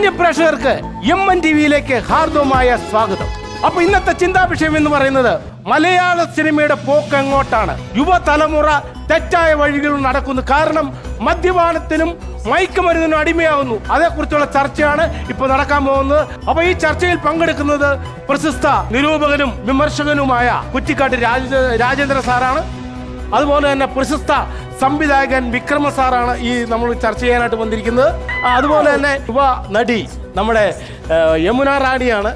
മാന്യ പ്രേക്ഷകർക്ക് MN TV-യിലേക്ക് ഹാർദവമായ സ്വാഗതം. അപ്പൊ ഇന്നത്തെ ചിന്താ വിഷയം എന്ന് പറയുന്നത് മലയാള സിനിമയുടെ പോക്ക് എങ്ങോട്ടാണ്. യുവതലമുറ തെറ്റായ വഴികളിൽ നടക്കുന്നു. കാരണം മദ്യപാനത്തിനും മയക്കുമരുന്നിനും അടിമയാവുന്നു. അതേക്കുറിച്ചുള്ള ചർച്ചയാണ് ഇപ്പൊ നടക്കാൻ പോകുന്നത്. അപ്പൊ ഈ ചർച്ചയിൽ പങ്കെടുക്കുന്നത് പ്രശസ്ത നിരൂപകനും വിമർശകനുമായ കുറ്റിക്കാട്ട് രാജേന്ദ്ര സാറാണ്. അതുപോലെ തന്നെ പ്രശസ്ത സംവിധായകൻ വിക്രമ സാറാണ് ഈ നമ്മൾ ചർച്ച ചെയ്യാനായിട്ട് വന്നിരിക്കുന്നത്. അതുപോലെ തന്നെ യുവ നടി നമ്മുടെ യമുന റാണിയാണ്.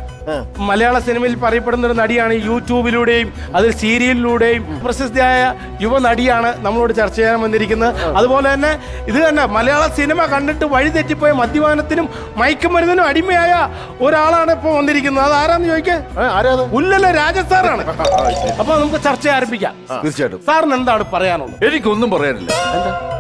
മലയാള സിനിമയിൽ പറയപ്പെടുന്ന ഒരു നടിയാണ്. യൂട്യൂബിലൂടെയും അതിൽ സീരിയലിലൂടെയും പ്രശസ്തിയായ യുവ നടിയാണ് നമ്മളോട് ചർച്ച ചെയ്യാൻ വന്നിരിക്കുന്നത്. അതുപോലെ തന്നെ ഇത് തന്നെ മലയാള സിനിമ കണ്ടിട്ട് വഴിതെറ്റിപ്പോയ മദ്യപാനത്തിനും മയക്കുമരുന്നിനും അടിമയായ ഒരാളാണ് ഇപ്പോൾ വന്നിരിക്കുന്നത്. അത് ആരാന്ന് ചോദിക്കേ? ഉല്ലല രാജസാറാണ്. അപ്പൊ നമുക്ക് ചർച്ച ആരംഭിക്കാം. തീർച്ചയായിട്ടും. സാറിന് എന്താണ് പറയാനുള്ളത്? എനിക്കൊന്നും പറയാനില്ല.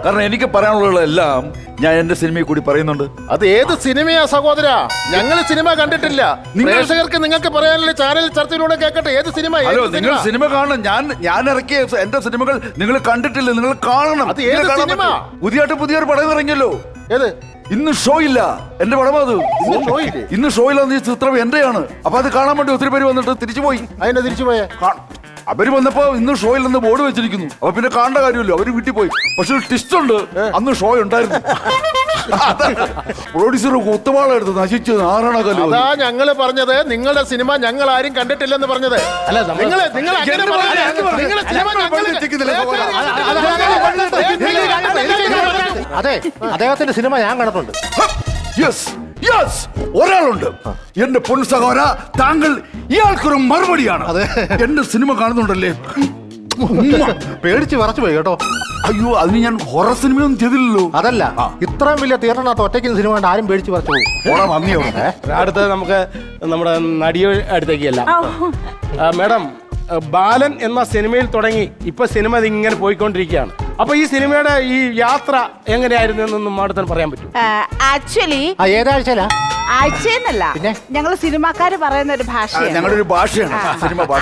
കാരണം എനിക്ക് പറയാനുള്ളതെല്ലാം ഞാൻ എന്റെ സിനിമയിൽ കൂടി പറയുന്നുണ്ട്. അത് ഏത് സിനിമയാ സഹോദര? ഞങ്ങൾ സിനിമ കണ്ടിട്ടില്ല. പ്രേക്ഷകർക്ക് നിങ്ങൾക്ക് പറയാനുള്ള ചാനൽ ചർച്ചയിലൂടെ കേൾക്കട്ടെ. ഏത് സിനിമ? ഹലോ, നിങ്ങൾ സിനിമ കാണണം. ഞാൻ ഇറക്കിയ എന്റെ സിനിമകൾ നിങ്ങൾ കണ്ടിട്ടില്ല, നിങ്ങൾ കാണണം. അത് ഏത് സിനിമ? പുതിയൊരു പടം ഇറങ്ങിയല്ലോ. ഏത്? ഇന്ന് ഷോ ഇല്ല. എന്റെ പടം അത് ഇന്ന് ഷോ ഇല്ല. ഈ ചിത്രം എന്റെയാണ്. അപ്പൊ അത് കാണാൻ വേണ്ടി ഒത്തിരി പേര് വന്നിട്ട് തിരിച്ചു പോയി. അതിനെ തിരിച്ചു പോയേ? അവര് വന്നപ്പോ ഇന്ന് ഷോയിൽ നിന്ന് ബോർഡ് വെച്ചിരിക്കുന്നു. അപ്പൊ പിന്നെ കാണേണ്ട കാര്യമല്ലോ, അവര് വീട്ടിൽ പോയി. പക്ഷെ ഒരു ട്വിസ്റ്റ് ഉണ്ട്, അന്ന് ഷോ ഉണ്ടായിരുന്നു. പ്രൊഡ്യൂസർ ഒത്തുമാളെടുത്ത് നശിച്ചു നാരണകല്ലോ. അതാ ഞങ്ങള് പറഞ്ഞത്, നിങ്ങളുടെ സിനിമ ഞങ്ങൾ ആരും കണ്ടിട്ടില്ലെന്ന് പറഞ്ഞത്. അല്ല, അതെ, അദ്ദേഹത്തിന്റെ സിനിമ ഞാൻ കണ്ടിട്ടുണ്ട്. ഒരാളുണ്ട്. എന്റെ പൊൻ സഹോദര, താങ്കൾ ഇയാൾക്കൊരു മറുപടിയാണ്. എന്റെ സിനിമ കാണുന്നുണ്ടല്ലേ? പേടിച്ച് വിറച്ചു പോയി കേട്ടോ. അയ്യോ, അതിന് ഞാൻ ഹൊറർ സിനിമയൊന്നും ചെയ്തില്ലല്ലോ. അതല്ല, ഇത്രയും വലിയ തിയേറ്ററിനകത്ത് ഒറ്റയ്ക്ക് സിനിമ കണ്ട് ആരും പേടിച്ച് വിറച്ചു പോകും. അടുത്ത നമുക്ക് നമ്മുടെ നടിയെ അടുത്തേക്കല്ല. മാഡം, ബാലൻ എന്ന സിനിമയിൽ തുടങ്ങി ഇപ്പൊ സിനിമ ഇങ്ങനെ പോയിക്കൊണ്ടിരിക്കുകയാണ്. അപ്പൊ ഈ സിനിമയുടെ ഈ യാത്ര എങ്ങനെയായിരുന്നു എന്നൊന്നും മാഡത്തിന് പറയാൻ പറ്റും? ആക്ച്വലി ഏതാഴ്ചയിലാ? ആഴ്ചയെന്നല്ല, ഞങ്ങൾ സിനിമാക്കാര് പറയുന്ന ഒരു ഭാഷയാണ്. ഞങ്ങളുടെ ഒരു ഭാഷയാണ് സിനിമ ഭാഷ.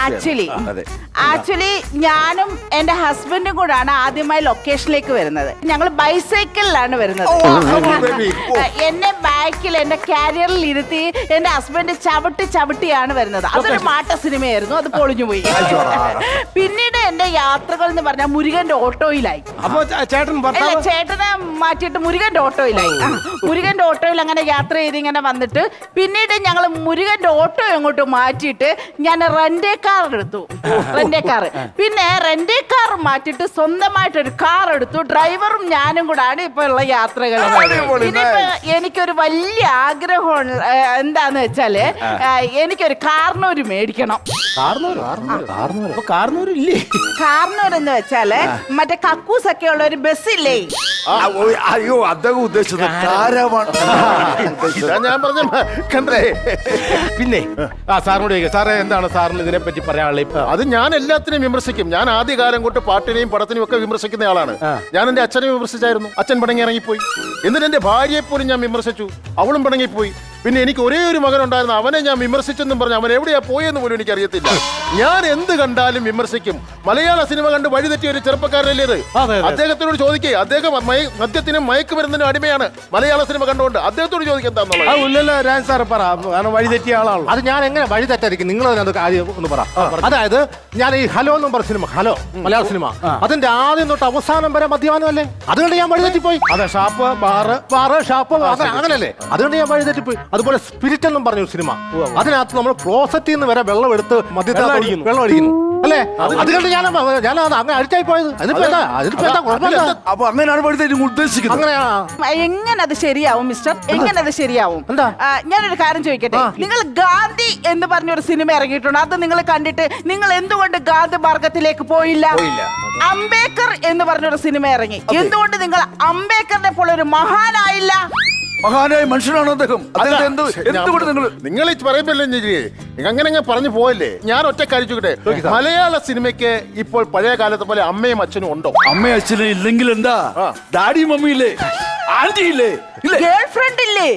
ആക്ച്വലി ഞാനും എന്റെ ഹസ്ബൻഡും കൂടാണ് ആദ്യമായി ലൊക്കേഷനിലേക്ക് വരുന്നത്. ഞങ്ങൾ ബൈസൈക്കിളിലാണ് വരുന്നത്. എന്നെ ബാക്കിൽ എന്റെ കാരിയറിൽ ഇരുത്തി എന്റെ ഹസ്ബൻഡ് ചവിട്ടിയാണ് വരുന്നത്. അതൊരു മാട്ട സിനിമയായിരുന്നു. അത് പൊളിഞ്ഞു പോയി. പിന്നീട് എന്റെ യാത്രകൾ എന്ന് പറഞ്ഞാൽ മുരുകന്റെ ഓട്ടോയിലായി. അപ്പൊ ചേട്ടനെ മാറ്റിയിട്ട് മുരുകന്റെ ഓട്ടോയിലായി. മുരുകന്റെ ഓട്ടോയിൽ അങ്ങനെ യാത്ര ചെയ്ത് ഇങ്ങനെ വന്നിട്ട് പിന്നീട് ഞങ്ങൾ മുരുകന്റെ ഓട്ടോ അങ്ങോട്ട് മാറ്റിയിട്ട് ഞാൻ റെന്റേ കാർ എടുത്തു. പിന്നെ റെന്റേ കാർ മാറ്റിയിട്ട് സ്വന്തമായിട്ടൊരു കാർ എടുത്തു. ഡ്രൈവറും ഞാനും കൂടാണ് ഇപ്പൊ ഉള്ള യാത്രകൾ. ഇനിയിപ്പോ എനിക്കൊരു വലിയ ആഗ്രഹം എന്താന്ന് വെച്ചാല് എനിക്കൊരു കാർനൂര് മേടിക്കണം. കാർനൂർ എന്ന് വെച്ചാല് മറ്റേ കക്കൂസ് ഒക്കെ ഉള്ള ഒരു ബസ്സില്ലേ? അയ്യോ, അദ്ദേഹം ഉദ്ദേശിച്ചത് ഞാൻ പറഞ്ഞ കണ്ടേ. പിന്നെ സാറിനോട് സാറേ, എന്താണ് സാറിന് ഇതിനെ പറ്റി പറയാനുള്ളത്? അത് ഞാൻ എല്ലാത്തിനെയും വിമർശിക്കും. ഞാൻ ആദ്യകാലം കൊണ്ട് പാട്ടിനെയും പടത്തിനെയും ഒക്കെ വിമർശിക്കുന്ന ആളാണ്. ഞാൻ എന്റെ അച്ഛനെ വിമർശിച്ചായിരുന്നു. അച്ഛൻ പടങ്ങി ഇറങ്ങിപ്പോയി. എന്നിട്ട് എന്റെ ഭാര്യയെ പോലും ഞാൻ വിമർശിച്ചു. അവളും പടങ്ങിപ്പോയി. പിന്നെ എനിക്ക് ഒരേ ഒരു മകനുണ്ടായിരുന്നു. അവനെ ഞാൻ വിമർശിച്ചെന്നും പറഞ്ഞു. അവൻ എവിടെയാ പോയെന്ന് പോലും എനിക്ക് അറിയത്തില്ല. ഞാൻ എന്ത് കണ്ടാലും വിമർശിക്കും. മലയാള സിനിമ കണ്ട് വഴിതെറ്റിയ ഒരു ചെറുപ്പക്കാരനല്ലേ ഇത്? അദ്ദേഹത്തിനോട് ചോദിക്കേ. അദ്ദേഹം മദ്യത്തിനും മയക്കുമരുന്നിനും അടിമയാണ്. മലയാള സിനിമ കണ്ടുകൊണ്ട് അദ്ദേഹത്തോട് ചോദിക്കാൻ വഴിതെറ്റിയ ആളാണ്. അത് ഞാൻ എങ്ങനെ വഴിതെറ്റായിരിക്കും? നിങ്ങൾ ആദ്യം ഒന്ന് പറ. അതായത് ഞാൻ ഈ ഹലോ എന്നും പറഞ്ഞ സിനിമ, ഹലോ മലയാള സിനിമ, അതിന്റെ ആദ്യം തൊട്ട് അവസാനം വരെ മദ്യപാനമല്ലേ? അതുകൊണ്ട് ഞാൻ വഴിതെറ്റിപ്പോയി. അതെ, ഷാപ്പ് ബാറ് ഷാപ്പ് അങ്ങനല്ലേ? അതുകൊണ്ട് ഞാൻ വഴിതെറ്റിപ്പോയി. അതുപോലെ സ്പിരിറ്റ് എന്നും പറഞ്ഞൊരു സിനിമ, അതിനകത്ത് നമ്മൾ ക്ലോസറ്റിൽ നിന്ന് വരെ വെള്ളം എടുത്ത് വെള്ളം അടിക്കുന്നു അല്ലേ? അതുകൊണ്ട് ഞാൻ അങ്ങനെ അടിച്ചായി പോയത്. അപ്പൊ അങ്ങനെയാണ് ഉദ്ദേശിക്കുന്നത്. എങ്ങനെ അത് ശരിയാവും മിസ്റ്റർ? എങ്ങനെ അത് ശരിയാവും? എന്താ? ഞാനൊരു കാര്യം ചോദിക്കട്ടെ. നിങ്ങൾ ഗാന്ധി എന്ന് പറഞ്ഞൊരു സിനിമ ഇറങ്ങിയിട്ടുണ്ട്. അത് നിങ്ങൾ കണ്ടിട്ട് നിങ്ങൾ എന്തുകൊണ്ട് ഗാന്ധി മാർഗത്തിലേക്ക് പോയില്ല? അംബേദ്കർ എന്ന് പറഞ്ഞൊരു സിനിമ ഇറങ്ങി. എന്തുകൊണ്ട് നിങ്ങൾ അംബേദ്കറിനെ പോലെ ഒരു മഹാനായില്ല? മഹാനായ മനുഷ്യനാണ് അദ്ദേഹം. നിങ്ങൾ പറയുമ്പല്ലേ അങ്ങനെ പറഞ്ഞു പോയല്ലേ? ഞാൻ ഒറ്റ കഴിച്ചുകിട്ടെ, മലയാള സിനിമയ്ക്ക് ഇപ്പോൾ പഴയ കാലത്തെ പോലെ അമ്മയും അച്ഛനും ഉണ്ടോ? അമ്മയും അച്ഛനും ഇല്ലെങ്കിൽ എന്താ? ഡാഡി മമ്മി ഇല്ലേ? ആന്റി ഇല്ലേ? ഗേൾ ഫ്രണ്ട് ഇല്ലേ?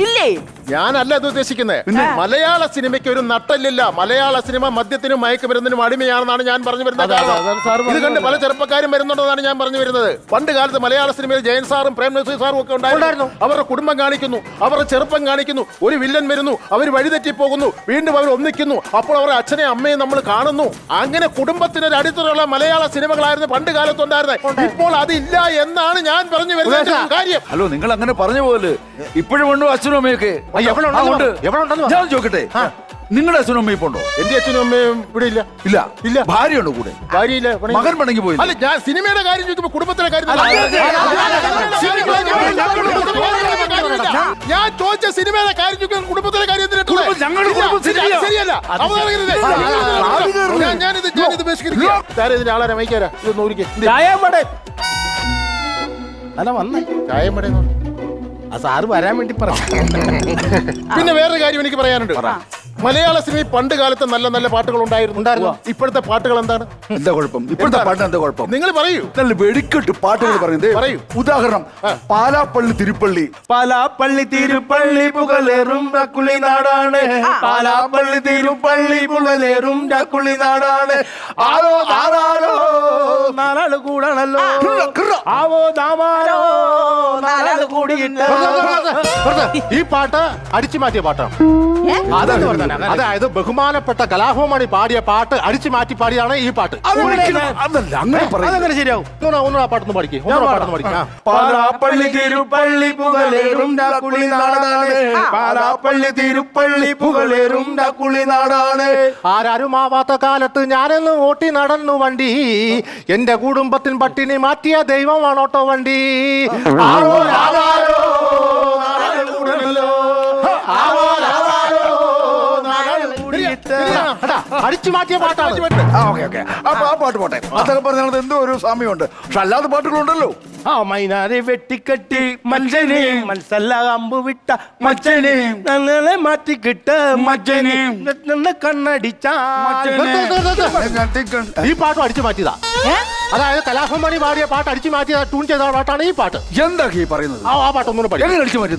ഇല്ലേ? ഞാനല്ല ഇത് ഉദ്ദേശിക്കുന്നത്. മലയാള സിനിമയ്ക്ക് ഒരു നട്ടല്ലില്ല. മലയാള സിനിമ മദ്യത്തിനും മയക്കുമരുന്നിനും അടിമയാണെന്നാണ് ഞാൻ പറഞ്ഞു വരുന്നത്. ഇത് കണ്ട് പല ചെറുപ്പക്കാരും വരുന്നുണ്ടെന്നാണ് ഞാൻ പറഞ്ഞു വരുന്നത്. പണ്ട് കാലത്ത് മലയാള സിനിമയിൽ ജയൻ സാറും പ്രേം നസീർ സാറും ഒക്കെ ഉണ്ടായിരുന്നു. അവരുടെ കുടുംബം കാണിക്കുന്നു, അവരുടെ ചെറുപ്പം കാണിക്കുന്നു. ഒരു വില്ലൻ വരുന്നു, അവർ വഴിതെറ്റി പോകുന്നു, വീണ്ടും അവർ ഒന്നിക്കുന്നു. അപ്പോൾ അവരുടെ അച്ഛനെയും അമ്മയും നമ്മൾ കാണുന്നു. അങ്ങനെ കുടുംബത്തിനൊരു അടിത്തറയുള്ള മലയാള സിനിമകളായിരുന്നു പണ്ട് കാലത്തുണ്ടായിരുന്നത്. ഇപ്പോൾ അതില്ല എന്നാണ് ഞാൻ പറഞ്ഞു വരുന്നത് കാര്യം. ഹലോ, നിങ്ങൾ അങ്ങനെ പറഞ്ഞു പോലെ ഇപ്പോഴും ഉണ്ടോ അച്ഛനും അമ്മയൊക്കെ? ഞാൻ ചോദിക്കട്ടെ, നിങ്ങളുടെ അച്ഛനും അമ്മയും ഇപ്പൊ ഉണ്ടോ? എന്റെ അച്ഛനും അമ്മയും ഇവിടെ ഇല്ല. ഇല്ല ഇല്ല. ഭാര്യയുണ്ടോ കൂടെ? ഭാര്യയില്ല. മകൻ പണങ്ങി പോയി. അല്ല, ഞാൻ സിനിമയുടെ കാര്യം ചോദിക്കുമ്പോ കുടുംബത്തിലെ കാര്യം ഞാൻ ചോദിച്ച സിനിമയുടെ കാര്യം ചോദിക്കുമ്പോൾ കുടുംബത്തിലെ കാര്യം ശരിയല്ല. ഞാനിത് ബഹിഷ്കരിക്കുക. ഇതിന്റെ ആളെ വൈകാരാ ഇതൊന്ന് ഊരിക്കേ. അല്ല വന്നേ ചായമട ആ സാറ് വരാൻ വേണ്ടി പറഞ്ഞു. പിന്നെ വേറൊരു കാര്യം എനിക്ക് പറയാനുണ്ട്. മലയാള സിനിമയിൽ പണ്ട് കാലത്ത് നല്ല നല്ല പാട്ടുകൾ ഉണ്ടായിരുന്നു. ഇപ്പോഴത്തെ പാട്ടുകൾ എന്താണ്? എന്താ കുഴപ്പം? ഇപ്പോഴത്തെ പാട്ട് എന്താ കുഴപ്പം? നിങ്ങൾ പറയൂ. നല്ല വെടിക്കെട്ട് പാട്ടുകൾ പറയുന്നത് പറയൂ. ഉദാഹരണം, പാലാപ്പള്ളി തിരുപ്പള്ളി. പാലാപ്പള്ളി തിരുപ്പള്ളി പുകലേറും ഡക്കുളി നാടാണ്. പാലാപ്പള്ളി തിരുപ്പള്ളി പുകലേറും ഡക്കുളി നാടാണ്. ആരോ താരാരോ നാലാള് കൂടണല്ലോ. ആവോ ദാമാരോ നാലാള് കൂടിയിട്ട്. ഈ പാട്ട് അടിച്ചു മാറ്റിയ പാട്ടാണ്. അതായത് ബഹുമാനപ്പെട്ട കലാഭവമണി പാടിയ പാട്ട് അടിച്ചു മാറ്റി പാടിയാണ് ഈ പാട്ട്. അതങ്ങനെ ശരിയാവും. ഒന്നും ആ പാട്ടൊന്ന് പഠിക്കേ. പാലാപ്പള്ളി തിരുപ്പള്ളി പുകലേറും ഡക്കുളി നാടാണ്. പാലാപ്പള്ളി തിരുപ്പള്ളി പുകലേറും ഡക്കുളി നാടാണ്. ആരാരും ആവാത്ത കാലത്ത് ഞാനെന്ന് ഓട്ടി നടന്നു വണ്ടി. എന്റെ കുടുംബത്തിൻ പട്ടിണി മാറ്റിയ ദൈവമാണോട്ടോ വണ്ടി. അടിച്ചു മാറ്റിയ പാട്ടാണ്. ആ പാട്ട് പോട്ടെ. അതൊക്കെ പറഞ്ഞത് എന്തോ ഒരു സാമ്യമുണ്ട്. പക്ഷെ അല്ലാതെ പാട്ടുകളുണ്ടല്ലോ. ആ മൈനാരെ വെട്ടിക്കെട്ടി മനുഷ്യനെ മനസ്സല്ല അമ്പ് വിട്ട മച്ചനെ നല്ലെ മാറ്റിക്കിട്ട മച്ചനെ കണ്ണടിച്ച. ഈ പാട്ടും അടിച്ചു മാറ്റിയതാ. അതായത് കലാഭവമണി പാടിയ പാട്ട് അടിച്ചു മാറ്റിയ ട്യൂൺ ചെയ്ത പാട്ടാണ് ഈ പാട്ട്. എന്താ ഈ പറയുന്നത്? ആ പാട്ട് ഒന്നും അടിച്ചു മാറ്റി.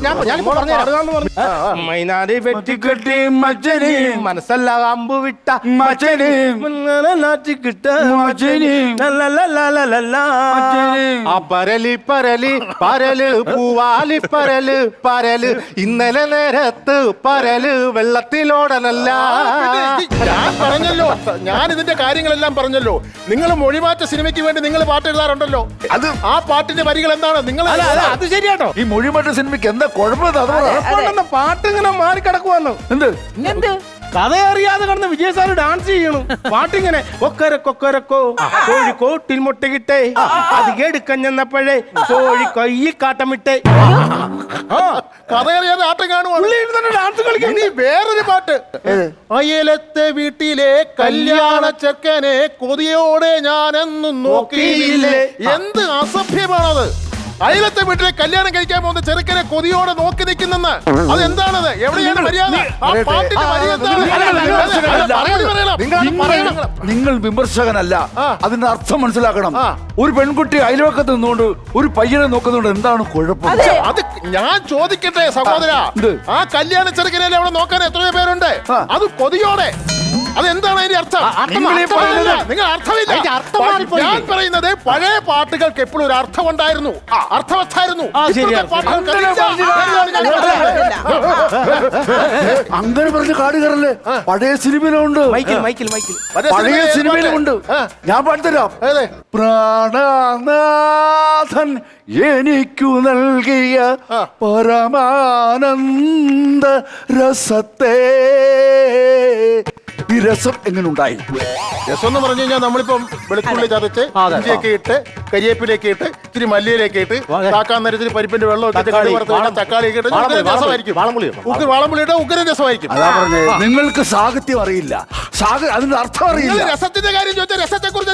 മൈനാരെ വെട്ടിക്കെട്ടി മച്ചനെ മനസ്സല്ല അമ്പ് വിട്ട മച്ചനെ നാറ്റിക്കിട്ട മച്ചനെ പരലി പരലി പരല് പൂവാലി പരല് പരല് ഇന്നലെ നേരത്ത് പരല് വെള്ളത്തിലോടനല്ല. ഞാൻ പറഞ്ഞല്ലോ, ഞാൻ ഇതിന്റെ കാര്യങ്ങളെല്ലാം പറഞ്ഞല്ലോ. നിങ്ങൾ മൊഴിമാറ്റ സിനിമയ്ക്ക് വേണ്ടി നിങ്ങൾ പാട്ട് എഴുതാറുണ്ടല്ലോ. അത് ആ പാട്ടിന്റെ വരികൾ എന്താണ്? നിങ്ങൾ അത് ശരിയാട്ടോ. ഈ മൊഴിമാറ്റ സിനിമയ്ക്ക് എന്താ കുഴപ്പം? പാട്ട് ഇങ്ങനെ മാറിക്കിടക്കുവന്നു. എന്ത് എന്ത് കഥ അറിയാതെ കിടന്ന് വിജയ് സാറ് ഡാൻസ് ചെയ്യണം. പാട്ടിങ്ങനെ കൊക്കരക്കൊക്കരക്കോ കോഴിക്കോട്ടിൽ മുട്ടകിട്ടേ അത് കേടുക്കഞ്ഞെന്നപ്പോഴേ കോഴി കയ്യിൽ കാട്ടമിട്ടേ. കഥ അറിയാതെ ആട്ടം കാണുവാണ്. ഡാൻസ് കളിക്കാൻ. ഇനി വേറൊരു പാട്ട്. അയലത്തെ വീട്ടിലെ കല്യാണ ചെക്കനെ കൊതിയോടെ ഞാനെന്നും നോക്കിയില്ലേ. എന്ത് അസഭ്യമാണത്! അയലത്തെ വീട്ടിലെ കല്യാണം കഴിക്കാൻ പോകുന്ന ചെറുക്കനെ കൊതിയോടെ നോക്കി നിൽക്കുന്നെന്ന്. അതെന്താണത്? എവിടെയാണ് മര്യാദ? ആ പാട്ടിന്റെ വരി എന്താണ്? നിങ്ങൾ വിമർശകനല്ല, അതിന്റെ അർത്ഥം മനസ്സിലാക്കണം. ഒരു പെൺകുട്ടി അയൽവക്കത്ത് നിന്നുകൊണ്ട് ഒരു പയ്യനെ നോക്കുന്നുണ്ട്, എന്താണ് കുഴപ്പം? അത് ഞാൻ ചോദിക്കട്ടെ സഹോദര, ആ കല്യാണ ചെറുക്കനെ അവിടെ നോക്കാൻ എത്രയോ പേരുണ്ട്. അത് കൊതിയോടെ. അതെന്താണ് അതിന്റെ അർത്ഥം? നിങ്ങൾ അർത്ഥമില്ല. ഞാൻ പറയുന്നത് പഴയ പാട്ടുകൾക്ക് എപ്പോഴും ഒരു അർത്ഥം ഉണ്ടായിരുന്നു, അർത്ഥവത്തായിരുന്നു. അങ്ങനെ പറഞ്ഞ കാടുകയറല്ലേ പഴയ സിനിമയിലുണ്ട്. പഴയ സിനിമയിലുണ്ട്. ഞാൻ പാടിത്തരാം. പ്രാണനാഥൻ എനിക്കു നൽകിയ പരമാനന്ദ രസത്തെ. ഈ രസം എങ്ങനെ ഉണ്ടായി? രസം എന്ന് പറഞ്ഞു കഴിഞ്ഞാൽ നമ്മളിപ്പം വെളുത്തുള്ളി ചതച്ച് ഇഞ്ചിയൊക്കെ ഇട്ട് കരിയേപ്പിലേക്ക് ഇട്ട് ഇത്തിരി മല്ലിയിലേക്ക് ഇട്ട് കാക്കാൻ നേരത്തിന് പരിപ്പിന്റെ വെള്ളം തക്കാളി ഒക്കെ ഇട്ട് രസമായിരിക്കും. വാളംപുളിയുടെ ഉഗ്ര രസമായിരിക്കും. അതാ പറഞ്ഞേ, നിങ്ങൾക്ക് സാഹിത്യം അറിയില്ല, അതിന്റെ അർത്ഥം അറിയില്ല. രസത്തിന്റെ കാര്യം ചോദിച്ചാൽ രസത്തെ കുറിച്ച്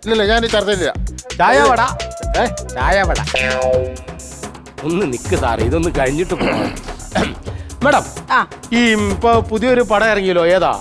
ഇല്ല, ഞാൻ ചർച്ചയില്ല. ചായവട ചായവട ഒന്ന് നിക്ക് സാറേ, ഇതൊന്ന് കഴിഞ്ഞിട്ട് പോകാം. മാഡം, ഈ ഇപ്പൊ പുതിയൊരു പടം ഇറങ്ങിയല്ലോ, ഏതാ?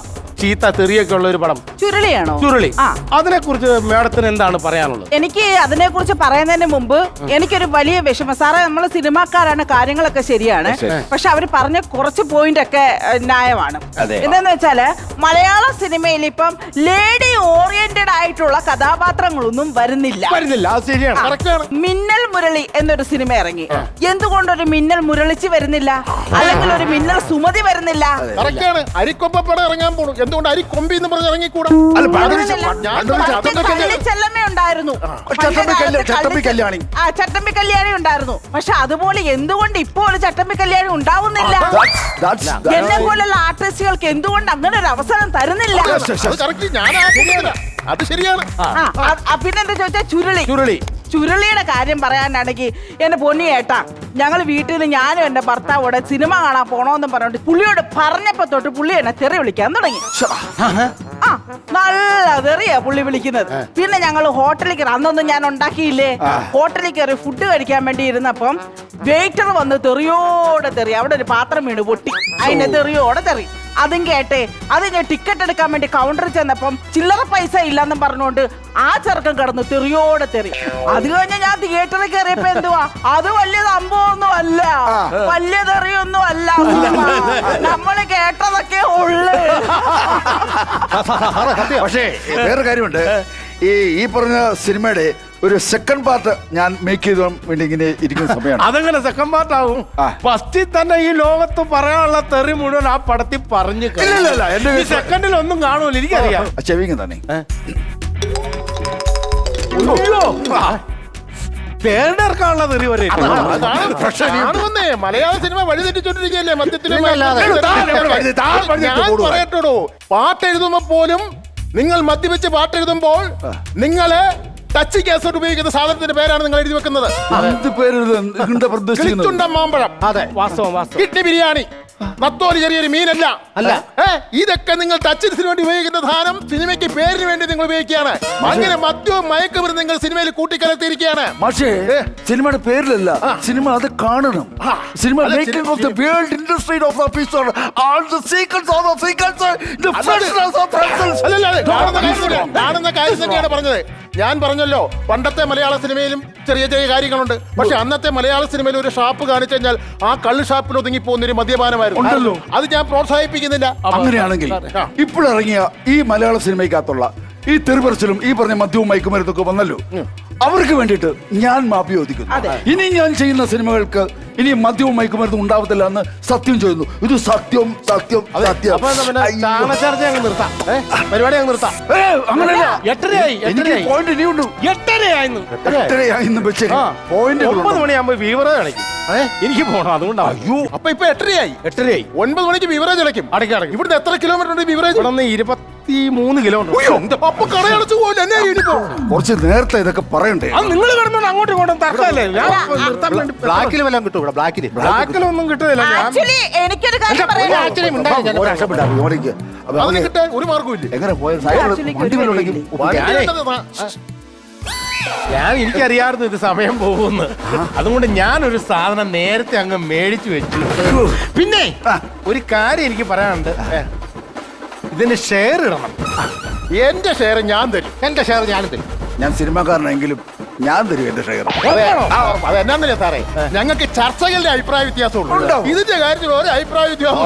ചീത്ത തെറിയൊക്കെ ഉള്ള ഒരു പടം ചുരുളിയാണോ? ചുരുളി. ആ. അതിനെ കുറിച്ച് മേഡത്തിന് എന്താണ് പറയാനുള്ളത്? എനിക്ക് അതിനെ കുറിച്ച് പറയുന്നതിന് മുമ്പ് എനിക്കൊരു വലിയ വിഷമം. സാറേ, നമ്മൾ സിനിമാക്കാരാണ്, കാര്യങ്ങളൊക്കെ ശരിയാണ്. പക്ഷെ അവർ പറഞ്ഞ കുറച്ച് പോയിന്റ് ഒക്കെ ന്യായമാണ്. എന്താന്ന് വെച്ചാല് മലയാള സിനിമയിൽ ഇപ്പം ലേഡി ഓറിയന്റഡ് ആയിട്ടുള്ള കഥാപാത്രങ്ങളൊന്നും വരുന്നില്ല. അത് ശരിയാണ്. മിന്നൽ മുരളി എന്നൊരു സിനിമ ഇറങ്ങി. എന്തുകൊണ്ടൊരു മിന്നൽ മുരളിച്ച് വരുന്നില്ല, അല്ലെങ്കിൽ ഒരു മിന്നൽ സുമതി വരുന്നില്ല? അരിക്കൊമ്പപ്പടം ഇറങ്ങാൻ പോണു, എന്തുകൊണ്ട് അരിക്കൊമ്പി എന്ന് പറഞ്ഞ് ഇറങ്ങിക്കൂടാ? ചെല്ലമ്മ ഉണ്ടായിരുന്നു, ചട്ടമ്പി കല്യാണി ഉണ്ടായിരുന്നു. പക്ഷെ അതുപോലെ എന്തുകൊണ്ട് ഇപ്പോൾ ഒരു ചട്ടമ്പി കല്യാണി ഉണ്ടാവുന്നില്ല? എന്നെ പോലുള്ള ആർട്ടിസ്റ്റുകൾക്ക് എന്തുകൊണ്ട് അങ്ങനെ ഒരു അവസരം തരുന്നില്ല? അത് ശരിയാണ്. പിന്നെന്താ ചോദിച്ചാൽ ചുരുളിയുടെ കാര്യം പറയാനാണെങ്കിൽ എന്റെ പൊന്നി ഏട്ടാ, ഞങ്ങൾ വീട്ടിൽ നിന്ന് ഞാനും എന്റെ ഭർത്താവോടെ സിനിമ കാണാൻ പോണോന്നും പറഞ്ഞോണ്ട് പുള്ളിയോട് പറഞ്ഞപ്പോ തൊട്ട് പുള്ളി എന്നെ തെറി വിളിക്കാൻ തുടങ്ങി. ആ, നല്ല തെറിയാ പുള്ളി വിളിക്കുന്നത്. പിന്നെ ഞങ്ങൾ ഹോട്ടലിൽ കയറി, അന്നൊന്നും ഞാൻ ഉണ്ടാക്കിയില്ലേ, ഹോട്ടലിൽ കയറി ഫുഡ് കഴിക്കാൻ വേണ്ടി ഇരുന്നപ്പം വെയിറ്റർ വന്ന് തെറിയോടെ തെറി, അവിടെ ഒരു പാത്രം വീണ് പൊട്ടി, അതിന്റെ തെറിയോടെ തെറി. അതും കേട്ടെ, അത് ഞാൻ ടിക്കറ്റ് എടുക്കാൻ വേണ്ടി കൗണ്ടറിൽ ചെന്നപ്പം ചില്ലറ പൈസ ഇല്ലെന്നും പറഞ്ഞുകൊണ്ട് ആ ചെറുക്കൻ കിടന്നു തെറിയോടെ തെറി. അത് കഴിഞ്ഞ് ഞാൻ തിയേറ്ററിൽ കയറിയപ്പോ എന്തുവാ, അത് വലിയ സംഭവമൊന്നും അല്ല, വലിയ തെറിയൊന്നും അല്ല, നമ്മള് കേട്ടതൊക്കെ ഉള്ളു. പക്ഷേ വേറെ കാര്യമുണ്ട്, ഈ പറഞ്ഞ സിനിമയുടെ ഒരു സെക്കൻഡ് പാർട്ട് ഞാൻ മേക്ക് ചെയ്ത വേണ്ടി ഇങ്ങനെ ഇരിക്കുന്ന സമയമാണ്. അതെങ്ങനെ സെക്കൻഡ് പാർട്ട് ആവും? ഫസ്റ്റിൽ തന്നെ ഈ ലോകത്ത് പറയാനുള്ള തെറി മുഴുവൻ ആ പടത്തിൽ പറഞ്ഞു. സെക്കൻഡിൽ ഒന്നും കാണൂല, എനിക്കറിയാം. ചെവിങ്ങ തന്നെ പേരെടുക്കാനുള്ള തെറി വരെ മലയാള സിനിമ വഴിതെറ്റിച്ചോണ്ടിരിക്കുകയല്ലേ മദ്യത്തിനും. ഞാൻ പറയട്ടോ, പാട്ട് എഴുതുമ്പോ പോലും നിങ്ങൾ മദ്യപിച്ച് പാട്ട് എഴുതുമ്പോൾ നിങ്ങള് ടച്ച് കേസോട്ട് ഉപയോഗിക്കുന്ന സാധനത്തിന്റെ പേരാണ് നിങ്ങൾ എഴുതി വെക്കുന്നത്. മാമ്പഴം, അതെ, വാസ്തവം. കിഡ്നി ബിരിയാണി, നത്തോലി ചെറിയൊരു മീനല്ല. ഇതൊക്കെ നിങ്ങൾ ടച്ചിന് വേണ്ടി ഉപയോഗിക്കുന്ന സാധനം സിനിമയ്ക്ക് പേരിന് വേണ്ടി നിങ്ങൾ ഉപയോഗിക്കുകയാണ്. അങ്ങനെ മദ്യവും മയക്കുമരുന്ന് നിങ്ങൾ സിനിമയിൽ കൂട്ടിക്കലർത്തിയിരിക്കുകയാണ്. പക്ഷേ സിനിമയുടെ പേരിലല്ല, സിനിമ അത് കാണണം. Cinema making of the world industry of the peace all the secrets of the secrets the freshness of freshness. കാണുന്ന കാര്യം തന്നെയാണ് പറഞ്ഞത്. ഞാൻ പറഞ്ഞല്ലോ, പണ്ടത്തെ മലയാള സിനിമയിലും ചെറിയ ചെറിയ കാര്യങ്ങളുണ്ട്. പക്ഷെ അന്നത്തെ മലയാള സിനിമയിൽ ഒരു ഷാപ്പ് കാണിച്ചു കഴിഞ്ഞാൽ ആ കള്ള് ഷാപ്പിൽ ഒതുങ്ങി പോകുന്ന ഒരു മദ്യപാനമായിരുന്നു. അത് ഞാൻ പ്രോത്സാഹിപ്പിക്കുന്നില്ല. അങ്ങനെയാണെങ്കിൽ ഇപ്പോഴിറങ്ങിയ ഈ മലയാള സിനിമയ്ക്കകത്തുള്ള ഈ തെറിപറച്ചിലും ഈ പറഞ്ഞ മദ്യവും മയക്കുമരുന്നൊക്കെ വന്നല്ലോ, അവർക്ക് വേണ്ടിയിട്ട് ഞാൻ മാപ്പി ചോദിക്കുന്നു. ഇനി ഞാൻ ചെയ്യുന്ന സിനിമകൾക്ക് ഇനി മദ്യവും മയക്കുമരുന്നും ഉണ്ടാവത്തില്ല എന്ന് സത്യം ചെയ്യുന്നു. ഇത് സത്യം സത്യം സത്യം. പരിപാടി അങ്ങ് നിർത്താം. അങ്ങനെയല്ല, 8:30 എനിക്ക് പോയിന്റ് ഇനിയുണ്ട്. 8:30 പോയിന്റ് 9 മണിയാകുമ്പോ ബീവറേജ് അടയ്ക്കും. എനിക്ക് പോകണം, അതുകൊണ്ടാണ്. അയ്യോ, അപ്പൊ ഇപ്പൊ 8:30 9 മണിക്ക് ബീവറേജ് അടയ്ക്കും. അടയ്ക്കും. ഇവിടുന്ന് എത്ര കിലോമീറ്റർ ഉണ്ട് ബീവറേജ്? 23 കിലോമീറ്റർ. അപ്പൊ കടയടച്ചു പോകില്ല. എന്നെ കുറച്ച് നേരത്തെ ഇതൊക്കെ പറയണ്ടേ? അത് നിങ്ങൾ കിടന്നോണ്ട് അങ്ങോട്ടും ഇങ്ങോട്ടും തർക്കമല്ലേ? ബ്ലാക്കിൽ വല്ലതും കിട്ടും ഇവിടെ? ബ്ലാക്കിലൊന്നും കിട്ടുന്നില്ല. ആക്ച്വലി എനിക്കൊരു കാര്യം പറയാം. ഒരു മാർഗമില്ല. എങ്ങനെ പോയത്? എനിക്കറിയാമായിരുന്നു ഇത് സമയം പോകുമെന്ന്. അതുകൊണ്ട് ഞാനൊരു സാധനം നേരത്തെ അങ്ങ് മേടിച്ചു വെച്ചു. പിന്നെ ഒരു കാര്യം എനിക്ക് പറയാനുണ്ട്, ഇതിന് ഷെയർ ഇടണം. എന്റെ ഷെയർ ഞാൻ തരും. എന്റെ ഷെയർ ഞാനും തരും. ഞാൻ സിനിമാക്കാരനെങ്കിലും ഞാൻ തരും എന്റെ ഷെയർ. അതെന്നാന്നല്ലേ സാറേ, ഞങ്ങൾക്ക് ചർച്ചകളുടെ അഭിപ്രായ വ്യത്യാസമുള്ളൂ. ഇതിന്റെ കാര്യത്തിൽ ഒരു അഭിപ്രായ വ്യത്യാസം.